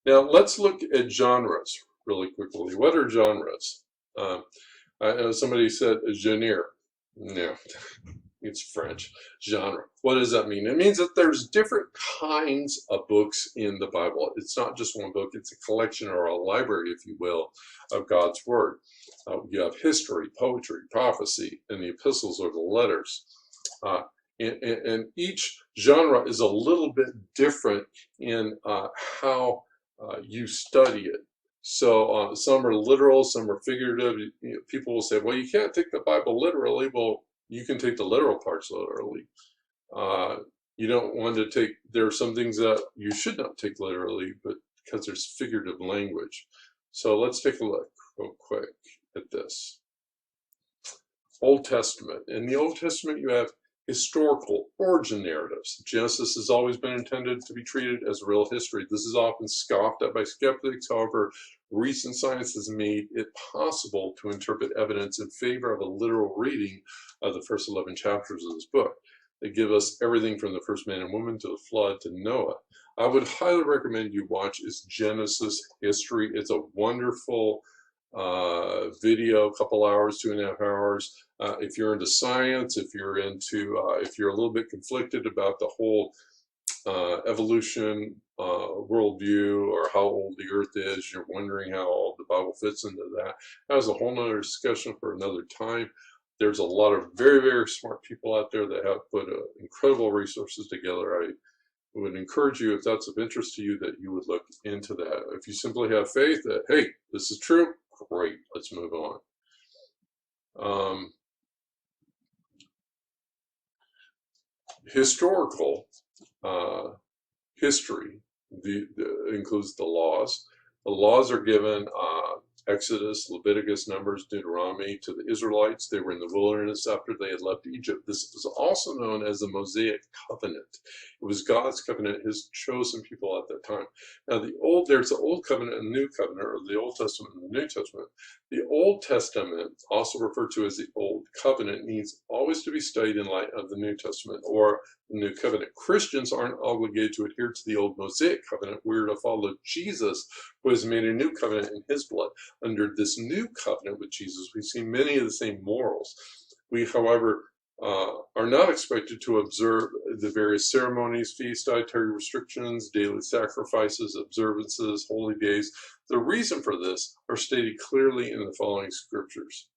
Now let's look at genres really quickly. What are genres? Somebody said genre. No, it's French. Genre. What does that mean? It means that there's different kinds of books in the Bible. It's not just one book, it's a collection or a library, if you will, of God's Word. You have history, poetry, prophecy, and the epistles or the letters. Uh, and each genre is a little bit different in how you study it. So some are literal, some are figurative. People will say, well, you can't take the Bible literally. Well, you can take the literal parts literally. You don't want to take, there are some things that you should not take literally, but because there's figurative language. So let's take a look real quick at this. Old Testament. In the Old Testament, you have historical origin narratives. Genesis has always been intended to be treated as real history. This is often scoffed at by skeptics. However, recent science has made it possible to interpret evidence in favor of a literal reading of the first 11 chapters of this book. They give us everything from the first man and woman to the flood to Noah. I would highly recommend you watch is Genesis History. It's a wonderful video, a couple hours, 2.5 hours. If you're into science, if you're if you're a little bit conflicted about the whole evolution worldview or how old the earth is, you're wondering how old the Bible fits into that. That was a whole nother discussion for another time. There's a lot of very, very smart people out there that have put incredible resources together. I would encourage you, if that's of interest to you, that you would look into that. If you simply have faith that, hey, this is true, great, let's move on. Historical history includes the laws. The laws are given Exodus, Leviticus, Numbers, Deuteronomy to the Israelites. They were in the wilderness after they had left Egypt. This was also known as the Mosaic Covenant. It was God's covenant, his chosen people at that time. Now, there's the Old Covenant and the New Covenant, or the Old Testament and the New Testament. The Old Testament, also referred to as the Old Covenant, needs always to be studied in light of the New Testament or the New Covenant. Christians aren't obligated to adhere to the old Mosaic Covenant. We're to follow Jesus, who has made a new covenant in his blood. Under this new covenant with Jesus, we see many of the same morals. We, however, are not expected to observe the various ceremonies, feasts, dietary restrictions, daily sacrifices, observances, holy days. The reason for this are stated clearly in the following scriptures.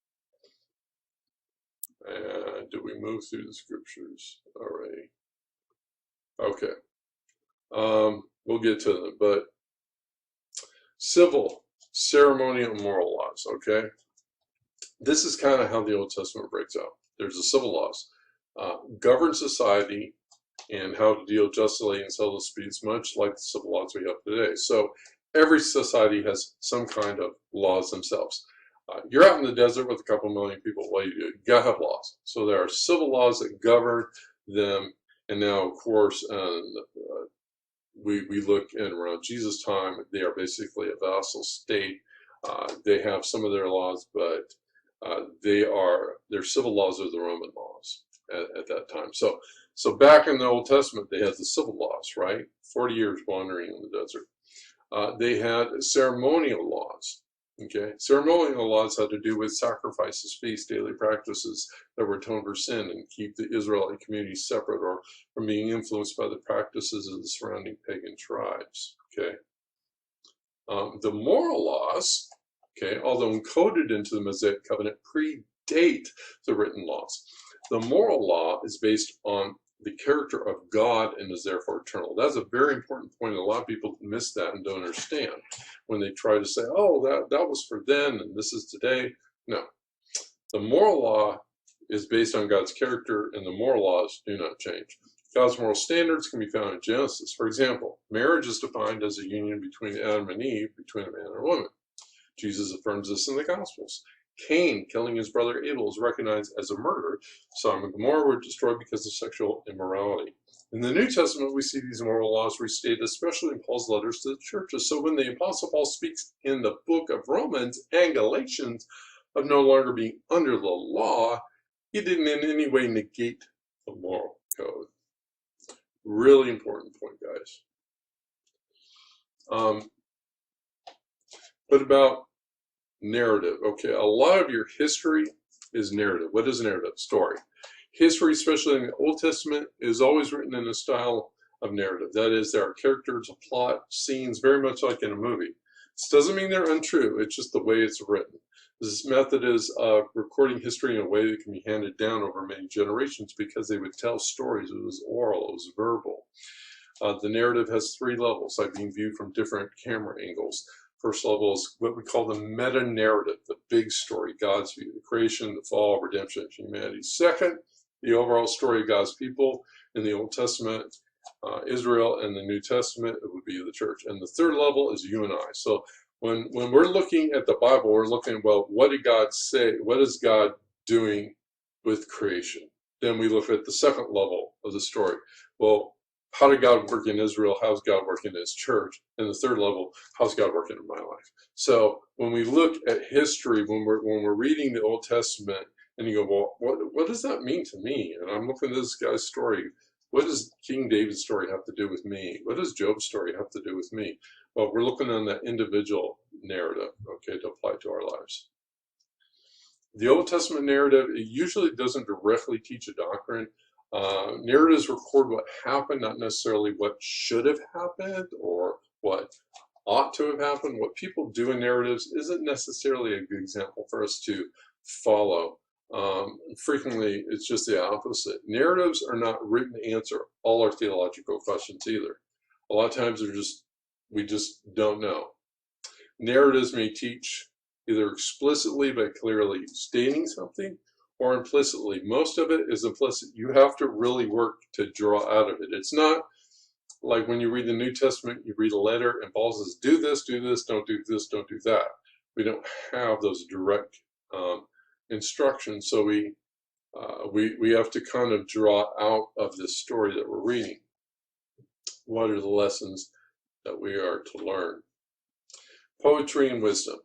Did we move through the scriptures already? Okay. We'll get to them, but civil, ceremonial, moral laws, okay? This is kind of how the Old Testament breaks out. There's the civil laws, govern society and how to deal justly and settle disputes, much like the civil laws we have today. So every society has some kind of laws themselves. You're out in the desert with a couple million people. What do? You gotta have laws. So there are civil laws that govern them. And now, of course, we look in around Jesus' time, they are basically a vassal state. They have some of their laws, but their civil laws are the Roman laws at that time. So back in the Old Testament, they had the civil laws, right? 40 years wandering in the desert. They had ceremonial laws. Okay, ceremonial laws had to do with sacrifices, feasts, daily practices that were atoned for sin and keep the Israelite community separate or from being influenced by the practices of the surrounding pagan tribes. Okay, the moral laws, okay, although encoded into the Mosaic Covenant, predate the written laws. The moral law is based on the character of God and is therefore eternal. That's a very important point. A lot of people miss that and don't understand when they try to say, oh, that was for then and this is today. No. The moral law is based on God's character and the moral laws do not change. God's moral standards can be found in Genesis. For example, marriage is defined as a union between Adam and Eve, between a man and a woman. Jesus affirms this in the Gospels. Cain, killing his brother Abel, is recognized as a murderer. Sodom and Gomorrah were destroyed because of sexual immorality. In the New Testament, we see these moral laws restated, especially in Paul's letters to the churches. So when the Apostle Paul speaks in the book of Romans and Galatians of no longer being under the law, he didn't in any way negate the moral code. Really important point, guys. What about narrative? Okay, a lot of your history is narrative. What is narrative? Story. History, especially in the Old Testament, is always written in a style of narrative. That is, there are characters, a plot, scenes, very much like in a movie. This doesn't mean they're untrue, it's just the way it's written. This method is recording history in a way that can be handed down over many generations because they would tell stories. It was oral, it was verbal. The narrative has three levels, like being viewed from different camera angles. First level is what we call the meta-narrative, the big story, God's view, the creation, the fall, redemption of humanity. Second, the overall story of God's people in the Old Testament, Israel, and the New Testament, it would be the church. And the third level is you and I. So when we're looking at the Bible, we're looking, well, what did God say? What is God doing with creation? Then we look at the second level of the story. Well, how did God work in Israel? How's God working in his church? And the third level, how's God working in my life? So when we look at history, when we're reading the Old Testament, and you go, well, what does that mean to me? And I'm looking at this guy's story. What does King David's story have to do with me? What does Job's story have to do with me? Well, we're looking on that individual narrative, okay, to apply to our lives. The Old Testament narrative, it usually doesn't directly teach a doctrine. Narratives record what happened, not necessarily what should have happened or what ought to have happened. What people do in narratives isn't necessarily a good example for us to follow. Frequently, it's just the opposite. Narratives are not written to answer all our theological questions either. A lot of times we just don't know. Narratives may teach either explicitly by clearly stating something, or implicitly. Most of it is implicit. You have to really work to draw out of it. It's not like when you read the New Testament, you read a letter and Paul says, do this, don't do this, don't do that. We don't have those direct instructions, so we have to kind of draw out of this story that we're reading. What are the lessons that we are to learn? Poetry and wisdom.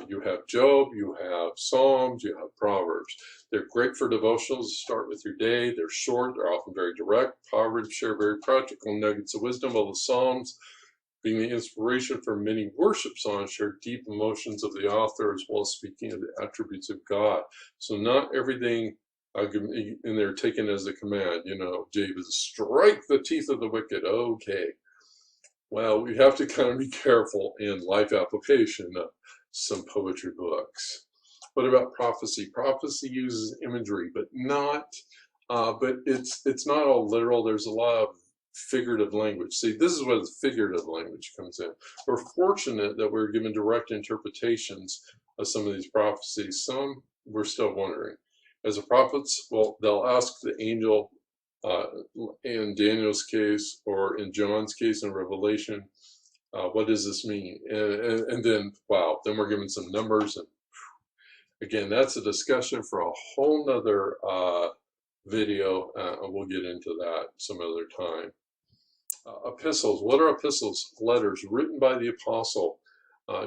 You have Job, you have Psalms, you have Proverbs. They're great for devotionals to start with your day. They're short, they're often very direct. Proverbs share very practical nuggets of wisdom, while the Psalms, being the inspiration for many worship songs, share deep emotions of the author as well as speaking of the attributes of God. So not everything in there taken as a command. You know, David, strike the teeth of the wicked. Okay. Well, we have to kind of be careful in life application of some poetry books. What about prophecy? Prophecy uses imagery, but it's not all literal. There's a lot of figurative language. See, this is where the figurative language comes in. We're fortunate that we're given direct interpretations of some of these prophecies. Some we're still wondering. As the prophets, well, they'll ask the angel in Daniel's case or in John's case in Revelation, what does this mean? And then, wow, then we're given some numbers. And again, that's a discussion for a whole nother video. And we'll get into that some other time. Epistles. What are epistles? Letters written by the apostle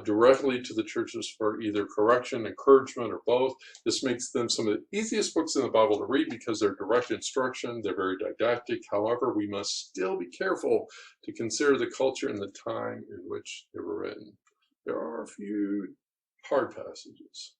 directly to the churches for either correction, encouragement, or both. This makes them some of the easiest books in the Bible to read because they're direct instruction. They're very didactic. However, we must still be careful to consider the culture and the time in which they were written. There are a few hard passages.